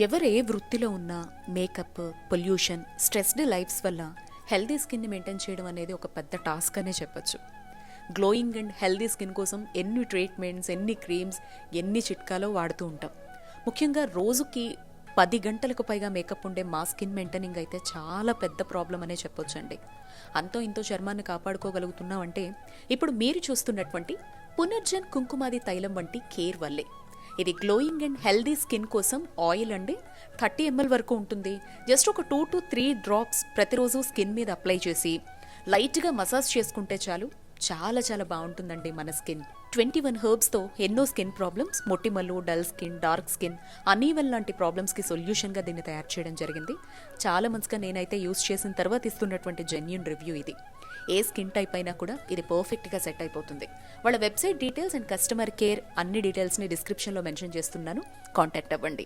ఎవరే వృత్తిలో ఉన్నా మేకప్, పొల్యూషన్, స్ట్రెస్డ్ లైఫ్స్ వల్ల హెల్దీ స్కిన్ని మెయింటైన్ చేయడం అనేది ఒక పెద్ద టాస్క్ అనే చెప్పొచ్చు. గ్లోయింగ్ అండ్ హెల్దీ స్కిన్ కోసం ఎన్ని ట్రీట్మెంట్స్, ఎన్ని క్రీమ్స్, ఎన్ని చిట్కాలో వాడుతూ ఉంటాం. ముఖ్యంగా రోజుకి 10 గంటలకు పైగా మేకప్ ఉండే మా స్కిన్ మెయింటైనింగ్ అయితే చాలా పెద్ద ప్రాబ్లం అనే చెప్పొచ్చండి. అంతో ఇంతో చర్మాన్ని కాపాడుకోగలుగుతున్నాం అంటే ఇప్పుడు మీరు చూస్తున్నటువంటి పునర్జన్ కుంకుమాది తైలం వంటి కేర్ వల్లే. ఇది గ్లోయింగ్ అండ్ హెల్దీ స్కిన్ కోసం ఆయిల్ అండి. 30 ml వరకు ఉంటుంది. జస్ట్ ఒక 2 to 3 డ్రాప్స్ ప్రతిరోజు స్కిన్ మీద అప్లై చేసి లైట్గా మసాజ్ చేసుకుంటే చాలు, చాలా చాలా బాగుంటుందండి మన స్కిన్. 21 హెర్బ్స్తో ఎన్నో స్కిన్ ప్రాబ్లమ్స్, మొటిమలు, dull skin, dark skin, uneven లాంటి ప్రాబ్లమ్స్కి సొల్యూషన్గా దీన్ని తయారు చేయడం జరిగింది. చాలా మంచిగా నేనైతే యూస్ చేసిన తర్వాత ఇస్తున్నటువంటి జెన్యూన్ రివ్యూ ఇది. ఏ స్కిన్ టైప్ అయినా కూడా ఇది పర్ఫెక్ట్గా సెట్ అయిపోతుంది. వాళ్ళ website details and customer care అన్ని డీటెయిల్స్ని డిస్క్రిప్షన్లో మెన్షన్ చేస్తున్నాను. కాంటాక్ట్ అవ్వండి.